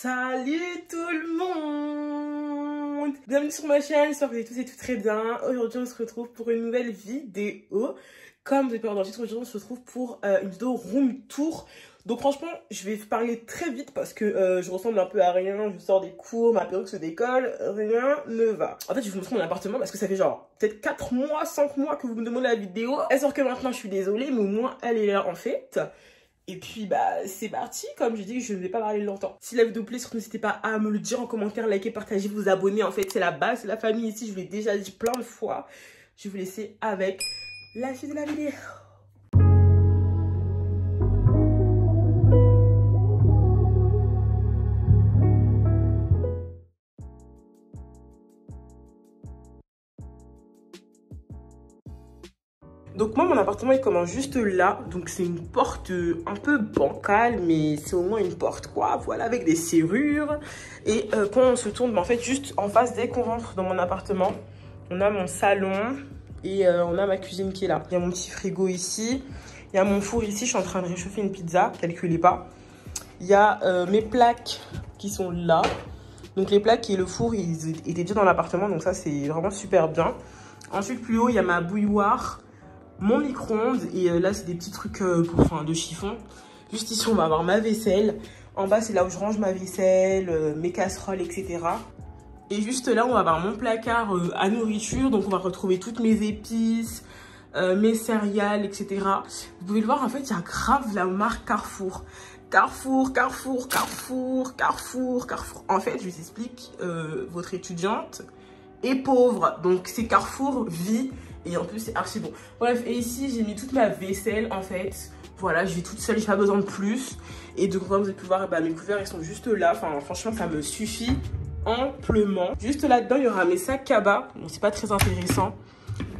Salut tout le monde! Bienvenue sur ma chaîne, j'espère que vous allez tous et toutes très bien. Aujourd'hui on se retrouve pour une nouvelle vidéo. Comme vous avez pu enregistrer, aujourd'hui on se retrouve pour une vidéo room tour. Donc franchement je vais parler très vite parce que je ressemble un peu à rien. Je sors des cours, ma perruque se décolle, rien ne va. En fait je vais vous montrer mon appartement parce que ça fait genre peut-être 4 mois, 5 mois que vous me demandez la vidéo. Elle sort que maintenant, je suis désolée, mais au moins elle est là en fait. Et puis bah c'est parti, comme je dis je ne vais pas parler longtemps. Si la vidéo plaît, surtout n'hésitez pas à me le dire en commentaire, liker, partager, vous abonner. En fait c'est la base, c'est la famille ici, je vous l'ai déjà dit plein de fois. Je vais vous laisser avec la suite de la vidéo. Donc moi mon appartement il commence juste là, donc c'est une porte un peu bancale mais c'est au moins une porte quoi, voilà, avec des serrures. Et quand on se tourne, en fait juste en face, dès qu'on rentre dans mon appartement, on a mon salon et on a ma cuisine qui est là. Il y a mon petit frigo ici, il y a mon four ici, je suis en train de réchauffer une pizza, calculez pas. Il y a mes plaques qui sont là, donc les plaques et le four ils étaient déjà dans l'appartement, donc ça c'est vraiment super bien. Ensuite plus haut il y a ma bouilloire, mon micro-ondes et là c'est des petits trucs de chiffon. Juste ici on va avoir ma vaisselle. En bas c'est là où je range ma vaisselle, mes casseroles, etc. Et juste là on va avoir mon placard à nourriture. Donc on va retrouver toutes mes épices, mes céréales, etc. Vous pouvez le voir, en fait il y a grave la marque Carrefour. Carrefour, Carrefour, Carrefour, Carrefour, Carrefour. En fait je vous explique, votre étudiante est pauvre. Donc c'est Carrefour vie. Et en plus c'est archi bon. Bref, et ici j'ai mis toute ma vaisselle en fait. Voilà, je vis toute seule, j'ai pas besoin de plus. Et donc comme vous avez pu voir, bah, mes couverts ils sont juste là. Enfin franchement ça me suffit amplement. Juste là-dedans il y aura mes sacs cabas. Bon c'est pas très intéressant,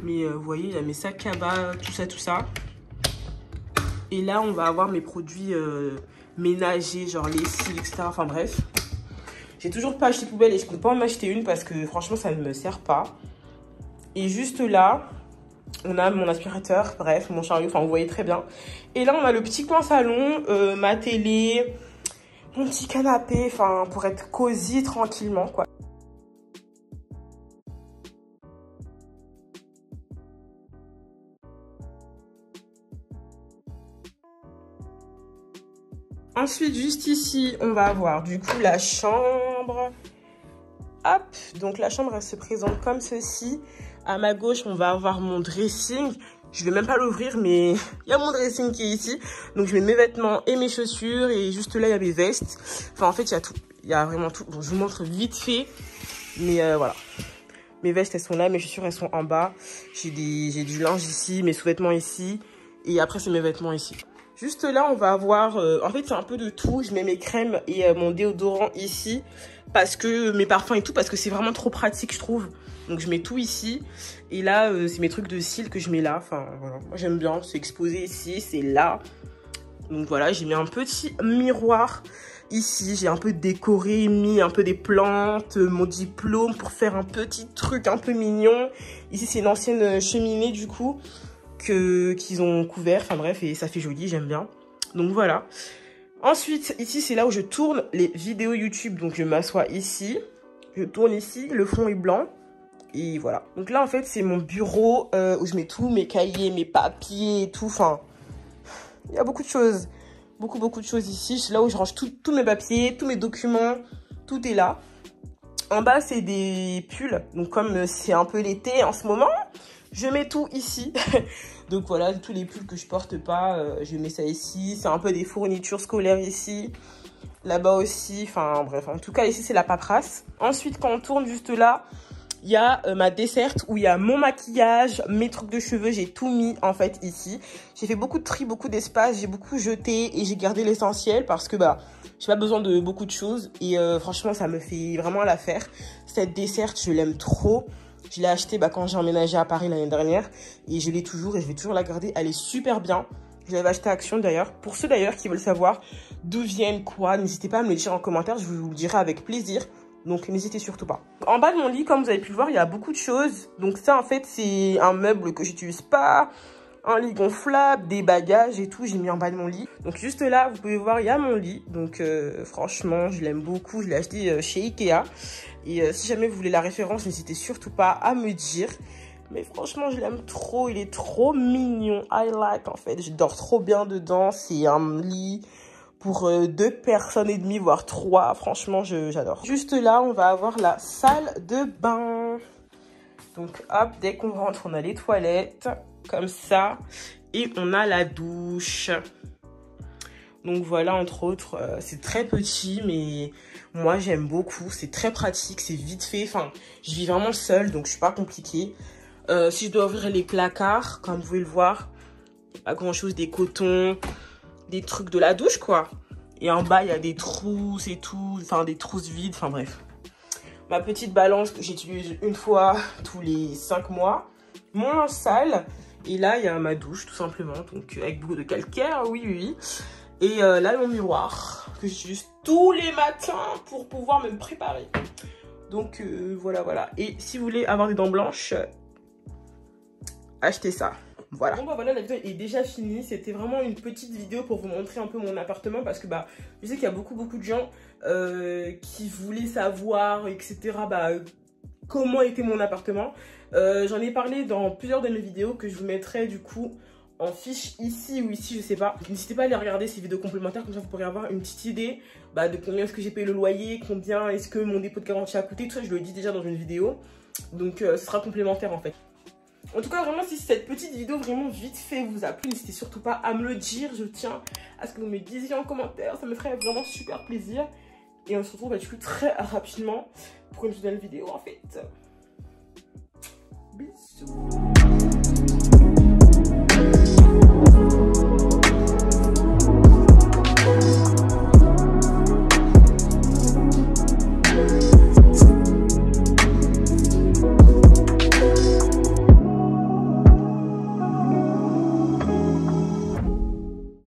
mais vous voyez il y a mes sacs cabas, tout ça, tout ça. Et là on va avoir mes produits ménagers, genre lessive, etc. Enfin bref. J'ai toujours pas acheté poubelle et je compte pas en m'acheter une parce que franchement ça ne me sert pas. Et juste là, on a mon aspirateur, bref, mon chariot, enfin vous voyez très bien. Et là, on a le petit coin salon, ma télé, mon petit canapé, enfin pour être cosy tranquillement, quoi. Ensuite, juste ici, on va avoir du coup la chambre. Hop, donc la chambre, elle se présente comme ceci. À ma gauche, on va avoir mon dressing. Je vais même pas l'ouvrir, mais il y a mon dressing qui est ici. Donc, je mets mes vêtements et mes chaussures. Et juste là, il y a mes vestes. Enfin, en fait, il y a tout. Il y a vraiment tout. Bon, je vous montre vite fait. Mais voilà. Mes vestes, elles sont là. Mes chaussures, elles sont en bas. J'ai du linge ici. Mes sous-vêtements ici. Et après, c'est mes vêtements ici. Juste là, on va avoir... en fait, c'est un peu de tout. Je mets mes crèmes et mon déodorant ici. Parce que mes parfums et tout. Parce que c'est vraiment trop pratique, je trouve. Donc je mets tout ici. Et là, c'est mes trucs de cils que je mets là. Enfin, voilà. Moi, j'aime bien. C'est exposé ici, c'est là. Donc voilà, j'ai mis un petit miroir ici. J'ai un peu décoré, mis un peu des plantes, mon diplôme pour faire un petit truc un peu mignon. Ici, c'est une ancienne cheminée du coup qu'ils ont couvert. Enfin bref, et ça fait joli, j'aime bien. Donc voilà. Ensuite, ici, c'est là où je tourne les vidéos YouTube. Donc je m'assois ici. Je tourne ici. Le fond est blanc. Et voilà. Donc là, en fait, c'est mon bureau où je mets tous mes cahiers, mes papiers et tout. Enfin, il y a beaucoup de choses. Beaucoup de choses ici. C'est là où je range tous mes papiers, tous mes documents. Tout est là. En bas, c'est des pulls. Donc, comme c'est un peu l'été en ce moment, je mets tout ici. Donc, voilà, tous les pulls que je porte pas, je mets ça ici. C'est un peu des fournitures scolaires ici. Là-bas aussi. Enfin, bref. En tout cas, ici, c'est la paperasse. Ensuite, quand on tourne juste là, il y a ma desserte où il y a mon maquillage, mes trucs de cheveux, j'ai tout mis en fait ici. J'ai fait beaucoup de tri, beaucoup d'espace, j'ai beaucoup jeté et j'ai gardé l'essentiel parce que bah j'ai pas besoin de beaucoup de choses et franchement ça me fait vraiment l'affaire. Cette desserte je l'aime trop. Je l'ai achetée quand j'ai emménagé à Paris l'année dernière et je l'ai toujours et je vais toujours la garder. Elle est super bien. Je l'avais achetée à Action d'ailleurs. Pour ceux d'ailleurs qui veulent savoir d'où viennent quoi, n'hésitez pas à me le dire en commentaire, je vous le dirai avec plaisir. Donc n'hésitez surtout pas. En bas de mon lit, comme vous avez pu le voir, il y a beaucoup de choses. Donc ça en fait c'est un meuble que j'utilise pas. un lit gonflable, des bagages et tout, j'ai mis en bas de mon lit. Donc juste là, vous pouvez voir, il y a mon lit. Donc franchement, je l'aime beaucoup, je l'ai acheté chez Ikea. Et si jamais vous voulez la référence, n'hésitez surtout pas à me dire. Mais franchement, je l'aime trop, il est trop mignon. I like en fait, je dors trop bien dedans. C'est un lit pour 2 personnes et demie, voire 3. Franchement, j'adore. Juste là, on va avoir la salle de bain. Donc hop, dès qu'on rentre, on a les toilettes, comme ça. Et on a la douche. Donc voilà, entre autres, c'est très petit, mais moi j'aime beaucoup. C'est très pratique, c'est vite fait. Enfin, je vis vraiment seule, donc je suis pas compliquée. Si je dois ouvrir les placards, comme vous pouvez le voir, pas grand chose, des cotons, des trucs de la douche, quoi. Et en bas, il y a des trousses et tout, enfin des trousses vides, enfin bref. Ma petite balance que j'utilise une fois tous les 5 mois. Mon linge sale. Et là, il y a ma douche, tout simplement. Donc, avec beaucoup de calcaire, oui, oui. Et là, mon miroir, que j'utilise tous les matins pour pouvoir me préparer. Donc, voilà, voilà. Et si vous voulez avoir des dents blanches, achetez ça. Voilà. Bon bah voilà, la vidéo est déjà finie. C'était vraiment une petite vidéo pour vous montrer un peu mon appartement. Parce que bah, je sais qu'il y a beaucoup de gens qui voulaient savoir, etc. Bah, comment était mon appartement. J'en ai parlé dans plusieurs de mes vidéos que je vous mettrai du coup en fiche ici ou ici, je sais pas. N'hésitez pas à aller regarder ces vidéos complémentaires, comme ça vous pourrez avoir une petite idée bah, de combien est-ce que j'ai payé le loyer, combien est-ce que mon dépôt de garantie a coûté, tout ça je le dis déjà dans une vidéo. Donc ce sera complémentaire en fait. En tout cas, vraiment, si cette petite vidéo vraiment vite fait vous a plu, n'hésitez surtout pas à me le dire. Je tiens à ce que vous me disiez en commentaire. Ça me ferait vraiment super plaisir. Et on se retrouve bah, du coup très rapidement pour une nouvelle vidéo en fait. Bisous.